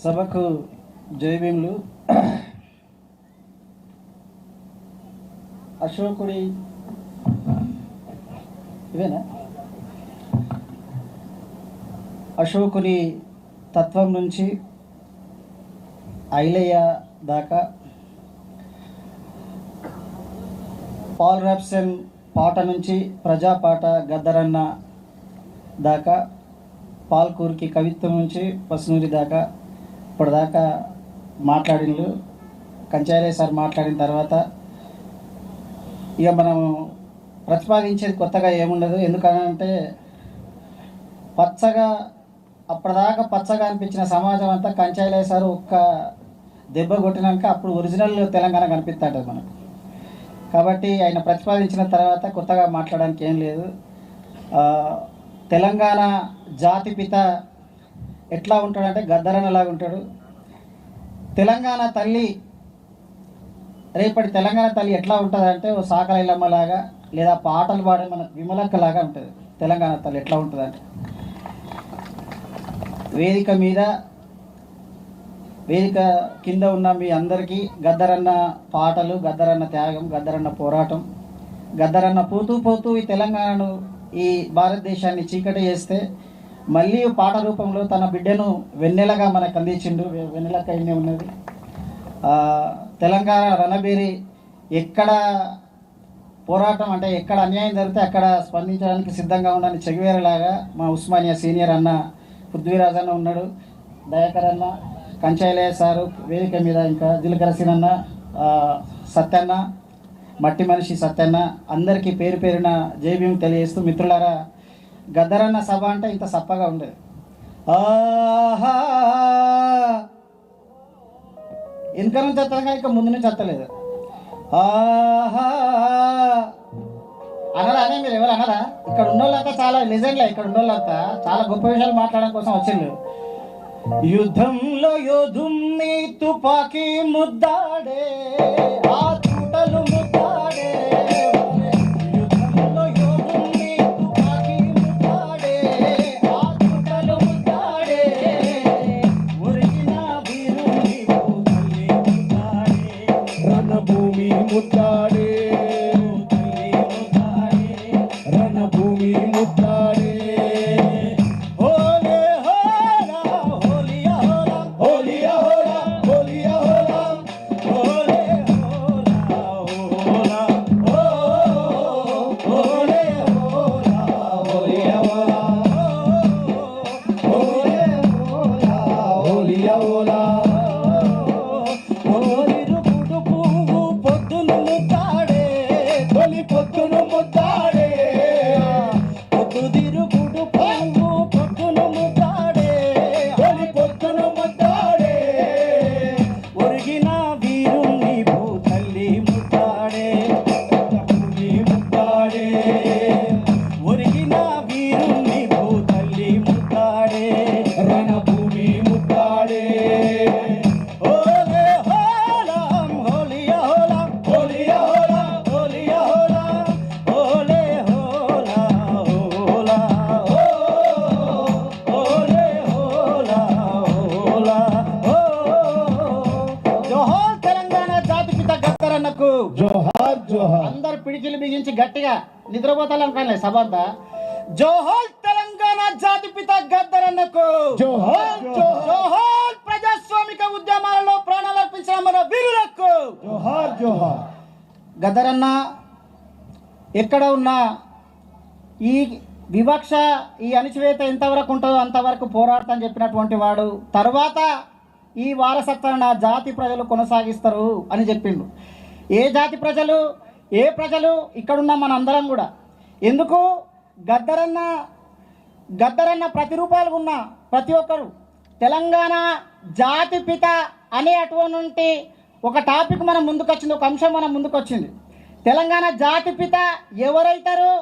సభకు జయభీములు. అశోకుడి ఇవేనా? అశోకుని తత్వం నుంచి ఐలయ్య దాకా, పాల్ రాబ్సన్ పాట నుంచి ప్రజాపాట గద్దరన్న దాకా, పాల్కూర్కి కవిత్వం నుంచి పసునూరి దాకా ఇప్పటిదాకా మాట్లాడినలు. కంచాలయ్య సార్ మాట్లాడిన తర్వాత ఇక మనం ప్రతిపాదించేది కొత్తగా ఏముండదు. ఎందుకనంటే పచ్చగా అప్పటిదాకా పచ్చగా అనిపించిన సమాజం అంతా కంచాలయ్య సార్ ఒక్క దెబ్బ కొట్టినాక అప్పుడు ఒరిజినల్ తెలంగాణ కనిపిస్తాడు మనకు. కాబట్టి ఆయన ప్రతిపాదించిన తర్వాత కొత్తగా మాట్లాడడానికి ఏం లేదు. తెలంగాణ జాతిపిత ఎట్లా ఉంటాడంటే గద్దరన్నలాగా ఉంటాడు. తెలంగాణ తల్లి, రేపటి తెలంగాణ తల్లి ఎట్లా ఉంటుందంటే ఓ సాకలైలమ్మలాగా లేదా పాటలు పాడే మన విమలక్కలాగా ఉంటుంది. తెలంగాణ తల్లి ఎట్లా ఉంటుందంటే వేదిక కింద ఉన్న మీ అందరికీ గద్దరన్న పాటలు, గద్దరన్న త్యాగం, గద్దరన్న పోరాటం, గద్దరన్న పోతూ పోతూ ఈ తెలంగాణను, ఈ భారతదేశాన్ని చీకటి చేస్తే మళ్ళీ పాట రూపంలో తన బిడ్డను వెన్నెలగా మనకు అందించిండు. వెన్నెలక్క ఇన్నే ఉన్నది. తెలంగాణ రణబేరి ఎక్కడ పోరాటం అంటే ఎక్కడ అన్యాయం జరిగితే అక్కడ స్పందించడానికి సిద్ధంగా ఉండని చెగువేరలాగా మా ఉస్మానియా సీనియర్ అన్న పృథ్వీరాజ్ అన్న ఉన్నాడు, దయాకర్ అన్న, కంచాలయ్య సారు వేదిక మీద, ఇంకా జీలకర్ర సీనన్న, సత్యన్న, మట్టి మనిషి సత్యన్న, అందరికీ పేరు పేరున జయభీం తెలియజేస్తూ, మిత్రులారా, గద్దరన్న సభ అంటే ఇంత సప్పగా ఉండేది. ఆహా వెనుక నుంచి వస్తాను కానీ ఇంకా ముందు నుంచి వస్తలేదు. ఆహా అనరా అనే మీరు ఎవరు అనరా? ఇక్కడ ఉన్న వాళ్ళంతా చాలా లెజెండ్లే. ఇక్కడ ఉన్న వాళ్ళంతా చాలా గొప్ప విషయాలు మాట్లాడడం కోసం వచ్చిండు. యుద్ధంలో యోధుణ్ణి తుపాకీ ముద్దాడే, ఆ తూటలు ముద్దాడే, యుద్ధంలో యోధుణ్ణి తుపాకీ ముద్దాడే, ఆ తూటలు ముద్దాడే, ఒరిగిన వీరుని తల్లి ముద్దాడే, రణభూమి ముద్దాడే, రణభూమి ముద్దాడే. జోహార్ జోహార్. అందరు పిడికిలు బిగించి గట్టిగా నిద్రపోతాలనుకోలే సభ అంతా. జోహార్ తెలంగాణ జాతిపిత గద్దరన్నకు జోహార్ జోహార్. ప్రజాస్వామిక ఉద్యమాలలో ప్రాణాలు అర్పించిన మన వీరులకు జోహార్ జోహార్. గద్దరన్న ఎక్కడ ఉన్నా ఈ వివక్ష, ఈ అణిచివేత ఎంతవరకు ఉంటుందో అంతవరకు పోరాడతాని చెప్పినటువంటి వాడు. తర్వాత ఈ వారసత్వాన్ని నా జాతి ప్రజలు కొనసాగిస్తారు అని చెప్పిండు. ఏ జాతి ప్రజలు, ఏ ప్రజలు, ఇక్కడున్న మన అందరం కూడా. ఎందుకు గద్దరన్న ప్రతిరూపాలు ఉన్న ప్రతి ఒక్కరు తెలంగాణ జాతిపిత అనే అటువంటి ఒక టాపిక్ మనం ముందుకొచ్చింది, ఒక అంశం మనం ముందుకొచ్చింది. తెలంగాణ జాతిపిత ఎవరైతారు,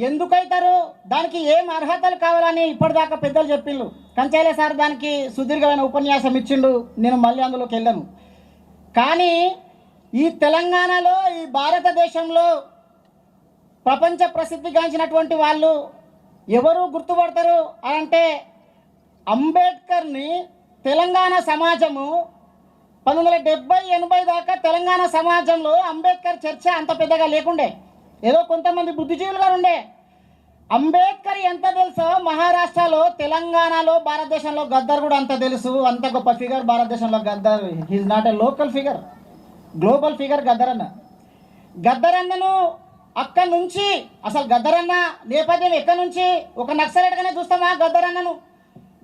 ఎందుకైతారు, దానికి ఏం అర్హతలు కావాలని ఇప్పటిదాకా పెద్దలు చెప్పిండు. కంచాలయ్య సార్ దానికి సుదీర్ఘమైన ఉపన్యాసం ఇచ్చిండు. నేను మళ్ళీ అందులోకి వెళ్ళను. కానీ ఈ తెలంగాణలో, ఈ భారతదేశంలో ప్రపంచ ప్రసిద్ధిగాంచినటువంటి వాళ్ళు ఎవరు గుర్తుపడతారు అని అంటే అంబేద్కర్ని తెలంగాణ సమాజము 1970-80 దాకా తెలంగాణ సమాజంలో అంబేద్కర్ చర్చ అంత పెద్దగా లేకుండే, ఏదో కొంతమంది బుద్ధిజీవులుగా ఉండే. అంబేద్కర్ ఎంత తెలుసో మహారాష్ట్రలో, తెలంగాణలో, భారతదేశంలో గద్దర్ కూడా అంత తెలుసు. అంత గొప్ప ఫిగర్ భారతదేశంలో Gaddar. He's not a local figure, global figure Gaddar అన్న. గద్దర్ అన్నను అక్కడి నుంచి అసలు గద్దర్ అన్న నేపథ్యం ఎక్కడి నుంచి ఒక నక్సలైట్గానే చూస్తామా గద్దర్ అన్నను?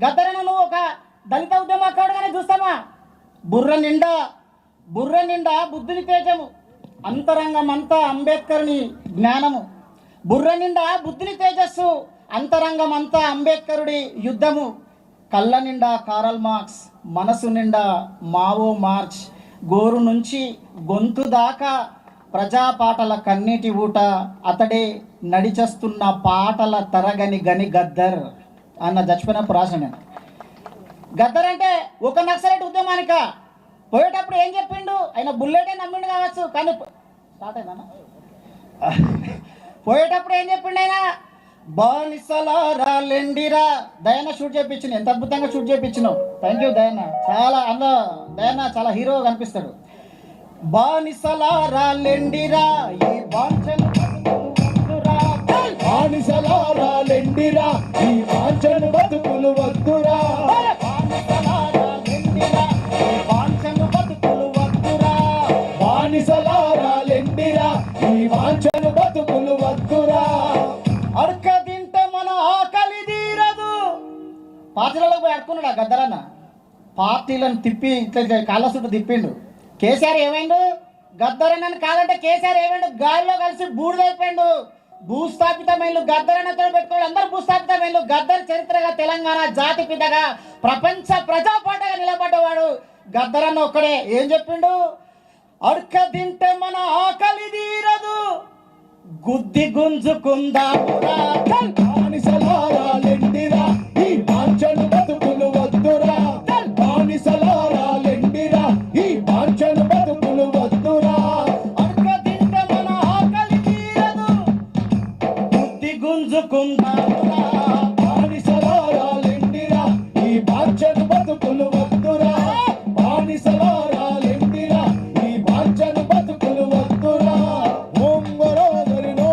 గద్దర్ అన్నను ఒక దళిత ఉద్యమకారుడుగానే చూస్తామా? బుర్ర నిండా బుద్ధుని తేజము, అంతరంగం అంతా అంబేద్కర్ని జ్ఞానము. బుర్ర నిండా బుద్ధుని తేజస్సు, అంతరంగం అంతా అంబేద్కరుడి యుద్ధము. కళ్ళ నిండా కారల్ మార్క్స్, మనసు నిండా మావో మార్చ్. గోరు నుంచి గొంతు దాకా ప్రజాపాటల కన్నీటి ఊట, అతడే నడిచేస్తున్న పాటల తరగని గని గద్దర్ అన్న చచ్చిపోయినప్పుడు రాశాను. గద్దర్ అంటే ఒక నక్సలైట్ ఉద్యమానిక పోయేటప్పుడు ఏం చెప్పిండు? ఆయన బుల్లెటే నమ్మిండు కావచ్చు, కానీ స్టార్ట్ అయిందా? పోయేటప్పుడు ఏం చెప్పిండు ఆయన? బానిసలారా లెండిరా. దయన్న షూట్ చేయించిన, ఎంత అద్భుతంగా షూట్ చేయించినావు. థ్యాంక్ యూ దయన్న. చాలా అందులో దయన్న చాలా హీరో కనిపిస్తాడు. బానిసలారా లెండిరా, ఈ బాంఛను వద్దురా. బానిసలారా లెండిరా, ఈ వాంఛను బతుకులు వద్దురా. బానిసలారా లెండిరా, ఈ బాంఛను బతుకులు వద్దురా. బానిసలారా లెండిరా, ఈ వాంఛను బతుకులు వద్దురా. అడక తింటే మన ఆకలి తీరదు. పార్టీలలో పోయి అడుకున్నాడు ఆ గద్దరన్న. పార్టీలను తిప్పి ఇట్లా కాళ్ళ చుట్టూ తిప్పిండు. కేసీఆర్ ఏమైండు? గద్దరన్నని కాదంటే కేసీఆర్ ఏమైండు? గాలిలో కలిసి బూడిదైపోయిండు. భూస్థాపితమైండు. గద్దరన్నతో పెట్టుకోవాలి, అందరూ భూస్థాపితమైండు. గద్దర్ చరిత్రగా తెలంగాణ జాతిపితగా ప్రపంచ ప్రజాపాటగా నిలబడ్డవాడు గద్దరన్న ఒక్కడే. ఏం చెప్పిండు? అడక తింటే మన ఆకలి తీరదు, గుద్ది గుంజుకుందామురా. బానిసలారా లెండిరా, ఈ వాంఛను బతుకులు వద్దురా. బానిసలారా లెండిరా, ఈ వాంఛను బతుకులు వద్దురా. అడక తింటే మన ఆకలి తీరదు, గుద్ది గుంజుకుందామురా. బానిసలారా లెండిరా, ఈ వాంఛను బతుకులు వద్దురా. బానిసలారా లెండిరా, ఈ వాంఛను బతుకులు వద్దురా. ఓంగరో గరినో,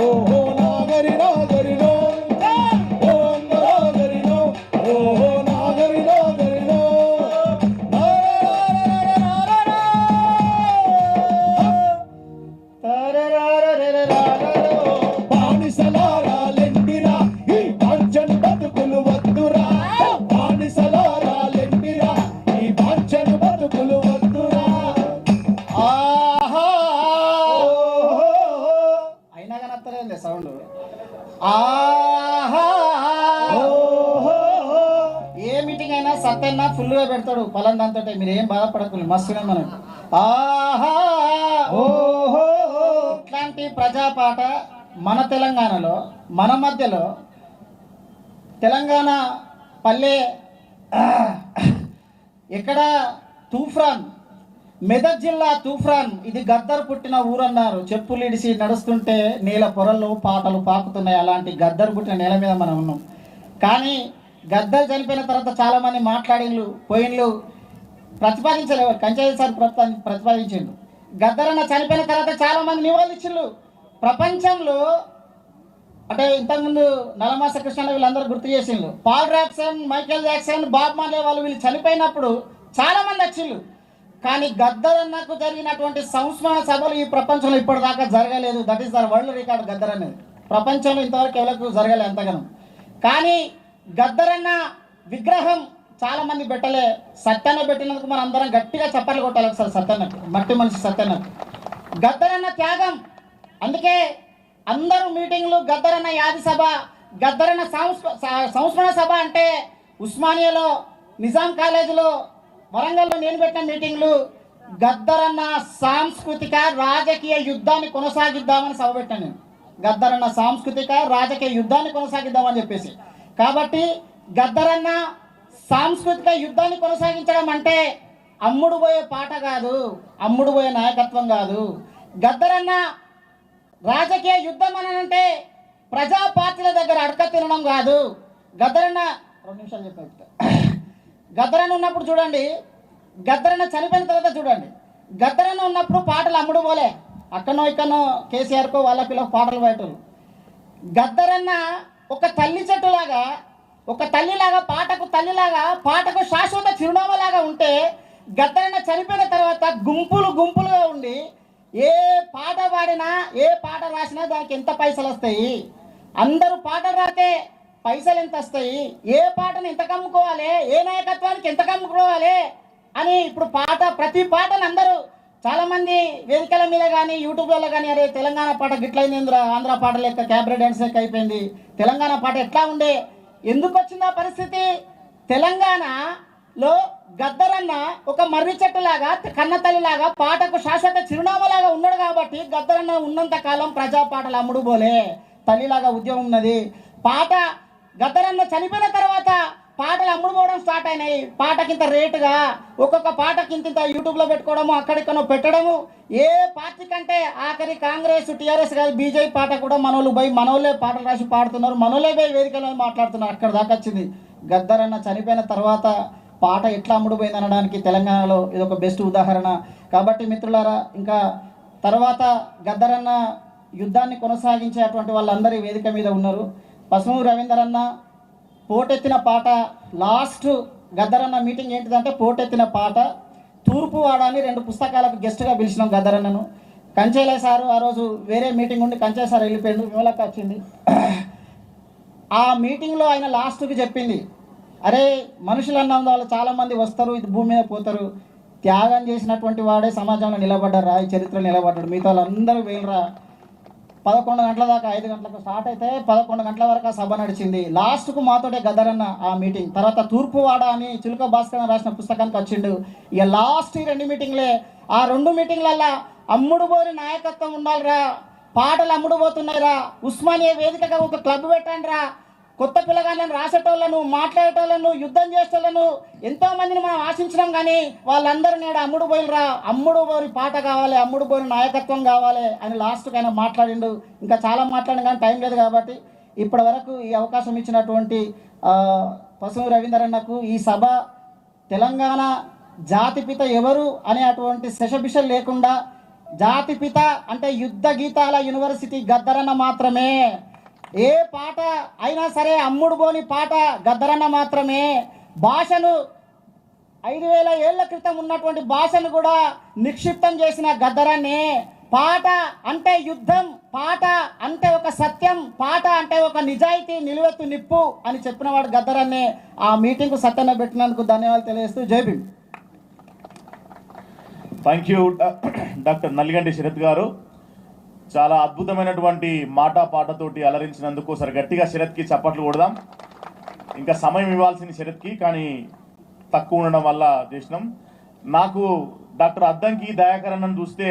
ఓహో నాగరి నాగరినో. ఓంగరో గరినో, ఓహో నాగరి నాగరినో. బానిసలారా లెండిరా, ఈ వాంఛను బతుకులు వద్దురా. బానిసలారా లెండిరా, ఈ వాంఛను బతుకులు వద్దురా. ఆహా ఓహో, అయినా కానీ అత్తలేదు సౌండ్. ఆహా ఓహో, ఏ మీటింగ్ అయినా సత్యన్న ఫుల్గా పెడతాడు పలాన్ దాంతో. మీరు ఏం బాధపడకుండా మస్తుగా మనకు. ఆహా ఓహో. ఇట్లాంటి ప్రజాపాట మన తెలంగాణలో, మన మధ్యలో తెలంగాణ పల్లె ఎక్కడ తూఫాన్, మెదక్ జిల్లా తూఫాన్. ఇది గద్దర్ పుట్టిన ఊరన్నారు. చెప్పులు ఇడిసి నడుస్తుంటే నేల పొరల్లో పాటలు పాకుతున్నాయి. అలాంటి గద్దర్ పుట్టిన నేల మీద మనం ఉన్నాం. కానీ గద్దర్ చనిపోయిన తర్వాత చాలామంది మాట్లాడిండ్లు, పోయిండ్లు, ప్రతిపాదించలేవారు. కంచాయి సార్ ప్రతిపాదించిండు. గద్దర్ అన్న చనిపోయిన తర్వాత చాలామంది నివాళులు ఇచ్చిండ్రు. ప్రపంచంలో అంటే ఇంతకుముందు నలమాస కృష్ణ వీళ్ళందరూ గుర్తు చేసిండ్రు. Paul Robeson, Michael Jackson, Bob Marley వీళ్ళు చనిపోయినప్పుడు చాలామంది వచ్చిండ్రు. కానీ గద్దర్ అన్నకు జరిగినటువంటి సంస్మరణ సభలు ఈ ప్రపంచంలో ఇప్పటిదాకా జరగలేదు. That is the world record. Gaddar అనేది ప్రపంచంలో ఇంతవరకు ఎవరికి జరగలేదు అంతగానం. కానీ గద్దర్ అన్న విగ్రహం చాలామంది పెట్టలే. సత్యన్న పెట్టినందుకు మనం అందరం గట్టిగా చప్పట్లు కొట్టాలి ఒకసారి సత్యన్నకు, మట్టి మనిషి సత్యన్నకు. గద్దర్ అన్న త్యాగం. అందుకే అందరూ మీటింగ్లు గద్దరన్న యాది సభ, గద్దరన్న సంస్మరణ సభ అంటే ఉస్మానియాలో, నిజాం కాలేజీలో, వరంగల్లో నేను పెట్టిన మీటింగ్లు గద్దరన్న సాంస్కృతిక రాజకీయ యుద్ధాన్ని కొనసాగిద్దామని సభ పెట్టాను నేను. గద్దరన్న సాంస్కృతిక రాజకీయ యుద్ధాన్ని కొనసాగిద్దామని చెప్పేసి. కాబట్టి గద్దరన్న సాంస్కృతిక యుద్ధాన్ని కొనసాగించడం అంటే అమ్ముడు పోయే పాట కాదు, అమ్ముడు పోయే నాయకత్వం కాదు. గద్దరన్న రాజకీయ యుద్ధం అని అంటే ప్రజా పార్టీల దగ్గర అడక తినడం కాదు. గద్దరన్న 2 నిమిషాలు చెప్పారు. గద్దరన్న ఉన్నప్పుడు చూడండి, గద్దరన్న చనిపోయిన తర్వాత చూడండి. గద్దరన్న ఉన్నప్పుడు పాటలు అమ్ముడు పోలే, అక్కనో ఇక్కనో కేసీఆర్కో వాళ్ళ పిల్లలకు పాటలు పెట్టరు. గద్దరన్న ఒక తల్లి చెట్టులాగా, ఒక తల్లిలాగా, పాటకు తల్లిలాగా, పాటకు శాశ్వత చిరునామాలాగా ఉంటే, గద్దరన్న చనిపోయిన తర్వాత గుంపులు గుంపులుగా ఉండి ఏ పాట పాడినా, ఏ పాట రాసినా దానికి ఎంత పైసలు వస్తాయి, అందరూ పాటలు రాతే పైసలు ఎంత వస్తాయి, ఏ పాటను ఎంత కమ్ముకోవాలి, ఏ నాయకత్వానికి ఎంత కమ్ముకోవాలి అని ఇప్పుడు ప్రతి పాటను అందరూ చాలామంది వేదికల మీద కానీ యూట్యూబ్లలో కానీ, అరే తెలంగాణ పాట గిట్లయింది, ఆంధ్ర పాట లెక్క క్యాబరే డ్యాన్స్ లెక్క అయిపోయింది, తెలంగాణ పాట ఎట్లా ఉండే, ఎందుకు వచ్చింది ఆ పరిస్థితి? తెలంగాణలో గద్దరన్న ఒక మర్రి చెట్టులాగా, కన్నతల్లిలాగా, పాటకు శాశ్వత చిరునామాలాగా ఉన్నాడు కాబట్టి గద్దరన్న ఉన్నంత కాలం ప్రజా పాటలు అమ్ముడు పోలే, తల్లిలాగా ఉద్యమం ఉన్నది. గద్దరన్న చనిపోయిన తర్వాత పాటలు అమ్ముడు పోవడం స్టార్ట్ అయినాయి. పాటకింత రేటుగా ఒక్కొక్క పాటకింత యూట్యూబ్లో పెట్టుకోవడము, అక్కడికనో పెట్టడము. ఏ పార్టీ కంటే ఆఖరి కాంగ్రెస్, టీఆర్ఎస్ కాదు, బీజేపీ పాట కూడా మనోళ్ళే పాటలు రాసి పాడుతున్నారు, మనోళ్ళే పోయి వేదికలో మాట్లాడుతున్నారు. అక్కడ దాకా వచ్చింది. గద్దరన్న చనిపోయిన తర్వాత పాట ఎట్లా అమ్ముడుపోయింది అనడానికి తెలంగాణలో ఇది ఒక బెస్ట్ ఉదాహరణ. కాబట్టి మిత్రులారా, ఇంకా తర్వాత గద్దరన్న యుద్ధాన్ని కొనసాగించేటువంటి వాళ్ళందరూ వేదిక మీద ఉన్నారు. పసుమూరి రవీందర్ అన్న పోటెత్తిన పాట, లాస్ట్ గద్దరన్న మీటింగ్ ఏంటిదంటే పోటెత్తిన పాట. తూర్పువాడ అని 2 పుస్తకాలకు గెస్ట్గా పిలిచినాం గద్దరన్నను. కంచేలే సారు ఆ రోజు వేరే మీటింగ్ ఉండి కంచే సార్ వెళ్ళిపోయాడు, విమలక్క వచ్చింది. ఆ మీటింగ్లో ఆయన లాస్ట్కి చెప్పింది, అరే మనుషులు అన్న వాళ్ళు చాలామంది వస్తారు, ఇది భూమి మీద పోతారు, త్యాగం చేసినటువంటి వాడే సమాజంలో నిలబడ్డారా, ఈ చరిత్రలో నిలబడ్డాడు, మిగతా వాళ్ళందరూ వేయరా. 11 గంటల దాకా, 5 గంటలకు స్టార్ట్ అయితే 11 గంటల వరకు ఆ సభ నడిచింది. లాస్ట్కు మాతోటే గద్దరన్న ఆ మీటింగ్. తర్వాత తూర్పువాడ అని చిలుక భాస్కర్ రాసిన పుస్తకానికి వచ్చిండు. ఇక లాస్ట్ ఈ 2 మీటింగ్లే. ఆ 2 మీటింగ్లల్లో అమ్ముడు పోని నాయకత్వం ఉండాలిరా, పాటలు అమ్ముడు పోతున్నాయిరా, ఉస్మానియా వేదికగా ఒక క్లబ్ పెట్టండి రా, కొత్త పిల్లగాళ్ళని రాసేటోళ్ళను, మాట్లాడేటోళ్ళను, యుద్ధం చేసేటోళ్ళను ఎంతోమందిని మనం ఆశించినాం, కానీ వాళ్ళందరూ నేడు అమ్ముడు పోయినరా, అమ్ముడు పోని పాట కావాలి, అమ్ముడు పోని నాయకత్వం కావాలి అని లాస్ట్కి ఆయన మాట్లాడిండు. ఇంకా చాలా మాట్లాడిన కానీ టైం లేదు కాబట్టి ఇప్పటి వరకు ఈ అవకాశం ఇచ్చినటువంటి పసుమూరి రవీందర్ అన్నకు, ఈ సభ తెలంగాణ జాతిపిత ఎవరు అనే అటువంటి శశబిషలు లేకుండా, జాతిపిత అంటే యుద్ధ గీతాల యూనివర్సిటీ గద్దరన్న మాత్రమే. ఏ పాట అయినా సరే అమ్ముడు పోని పాట గద్దరన్న మాత్రమే. భాషను 5000 ఏళ్ల క్రితం ఉన్నటువంటి భాషను కూడా నిక్షిప్తం చేసిన గద్దరన్నే. పాట అంటే యుద్ధం, పాట అంటే ఒక సత్యం, పాట అంటే ఒక నిజాయితీ, నిలువెత్తు నిప్పు అని చెప్పినవాడు గద్దరన్నే. ఆ మీటింగ్కు సత్యన పెట్టినందుకు ధన్యవాదాలు తెలియజేస్తూ Jai Bhim. Thank you doctor Nalliganti Sharath గారు. చాలా అద్భుతమైనటువంటి మాట పాటతోటి అలరించినందుకు ఒకసారి గట్టిగా శరత్కి చప్పట్లు కొడదాం. ఇంకా సమయం ఇవ్వాల్సింది శరత్కి, కానీ తక్కువ ఉండడం వల్ల చేసినాం. నాకు డాక్టర్ అద్దంకి దయాకరన్నను చూస్తే